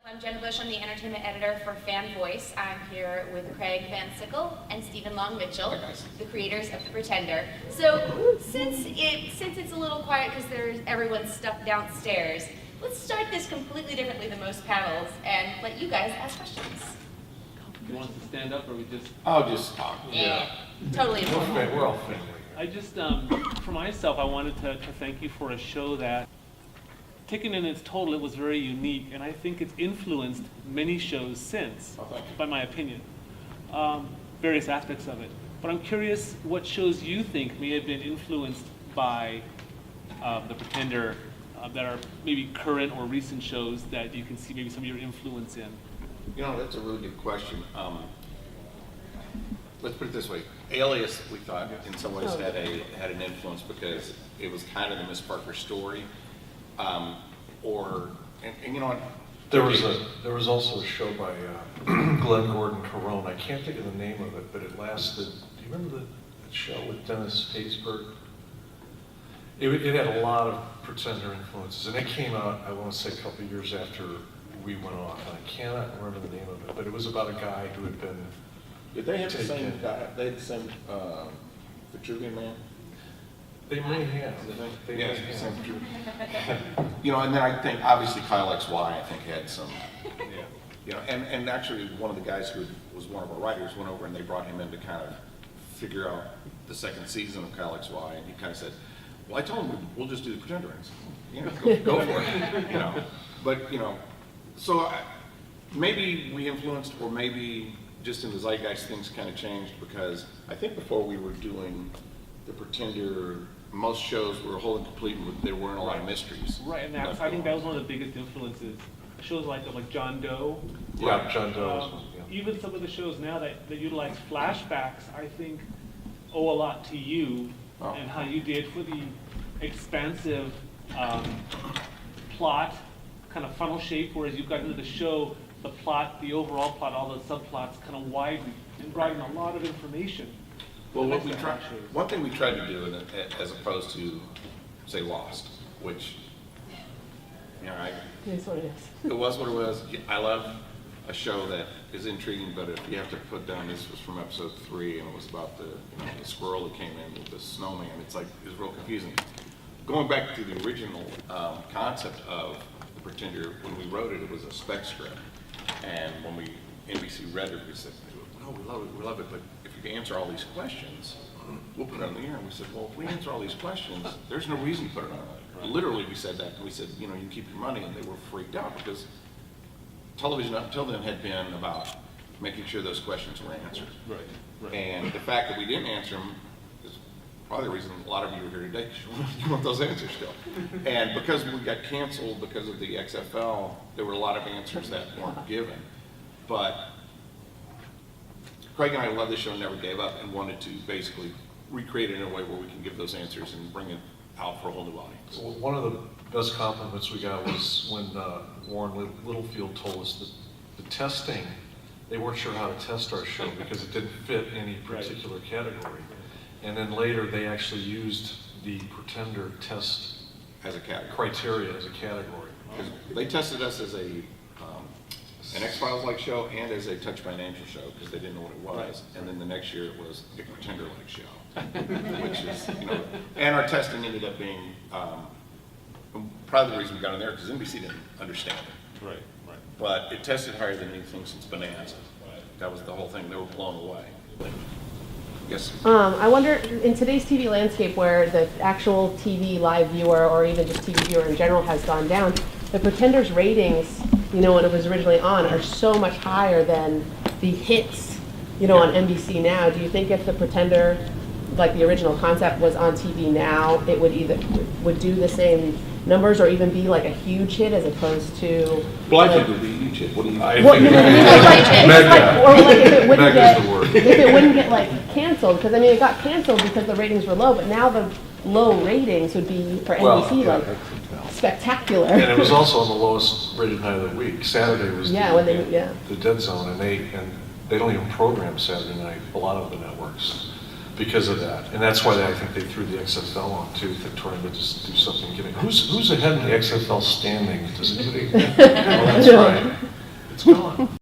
I'm Jenna Bush. I'm the entertainment editor for Fan Voice. I'm here with Craig Van Sickle and Stephen Long Mitchell, the creators of The Pretender. So since it's a little quiet because everyone's stuck downstairs, let's start this completely differently than most panels and let you guys ask questions. You want us to stand up or we just... I'll just talk. Yeah. Totally informal. We're all family. I just, for myself, I wanted to thank you for a show that, taken in its total, it was very unique, and I think it's influenced many shows since, by my opinion, various aspects of it. But I'm curious what shows you think may have been influenced by The Pretender that are maybe current or recent shows that you can see maybe some of your influence in. You know, that's a really good question. Let's put it this way. Alias, we thought, in some ways had an influence because it was kind of the Miss Parker story. And you know what? There was also a show by Glenn Gordon Carone. I can't think of the name of it, but it lasted. Do you remember that show with Dennis Haysbert? It had a lot of Pretender influences, and it came out, I want to say, a couple of years after we went off. And I cannot remember the name of it, but it was about a guy who had been. Did they have the same guy? They had the same Vitruvian Man? They may have. They Yeah, may have. same You know, and then I think obviously Kyle XY I think had some. You know, and actually one of the guys who was one of our writers went over and they brought him in to kind of figure out the second season of Kyle XY, and he kind of said, "Well, I told him we'll just do the Pretender rings. You know, go for it." You know, but you know, so maybe we influenced, or maybe just in the zeitgeist things kind of changed, because I think before we were doing the Pretender, most shows were whole and complete, and there weren't a lot of mysteries. Right, and I think that was one of the biggest influences. Shows like John Doe. Yeah, John Doe. Even some of the shows now that utilize flashbacks, I think, owe a lot to you and how you did for the expansive plot, kind of funnel shape, whereas you got into the show, the plot, the overall plot, all the subplots kind of widened and brought in a lot of information. Well, one thing we tried to do, as opposed to, say, Lost, which, you know, It's what it is. it was what it was. I love a show that is intriguing, but if you have to put down, this was from episode 3, and it was about the squirrel that came in with the snowman. It's like, it was real confusing. Going back to the original concept of The Pretender, when we wrote it, it was a spec script. And when NBC read it, we said, "Oh, we love it, but if you can answer all these questions, we'll put it on the air." And we said, "Well, if we answer all these questions, there's no reason to put it on." Right. Literally, we said that. We said, "You know, you can keep your money," and they were freaked out because television up until then had been about making sure those questions were answered. Right. And the fact that we didn't answer them is probably the reason a lot of you are here today, because you want those answers still. And because we got canceled because of the XFL, there were a lot of answers that weren't given. But Craig and I love the show, never gave up, and wanted to basically recreate it in a way where we can give those answers and bring it out for a whole new audience. Well, one of the best compliments we got was when Warren Littlefield told us that the testing, they weren't sure how to test our show because it didn't fit any particular category. And then later they actually used the Pretender test As a category. criteria as a category. They tested us as an X-Files-like show and as a Touched by an Angel show because they didn't know what it was. And then the next year it was a Pretender-like show, which is, you know, and our testing ended up being probably the reason we got in there because NBC didn't understand it. Right. But it tested higher than anything since Bonanza. That was the whole thing. They were blown away. Yes. I wonder, in today's TV landscape where the actual TV live viewer or even just TV viewer in general has gone down, the Pretender's ratings, you know, when it was originally on, are so much higher than the hits, you know, on NBC now. Do you think if the Pretender, like the original concept, was on TV now, it would do the same numbers or even be like a huge hit as opposed to? Well, I think it would be a huge hit. What do you think? Well, you know what I mean? Like if it wouldn't Mega is the word. if it wouldn't get like canceled, because I mean it got canceled because the ratings were low, but now the low ratings would be for NBC like spectacular. And it was also on the lowest rated night of the week. Saturday was the dead zone, and they don't even program Saturday night, a lot of the networks, because of that. And that's why I think they threw the XFL on too, trying to just do something. Who's ahead in the XFL standings? Does anybody? Oh, that's right. It's gone.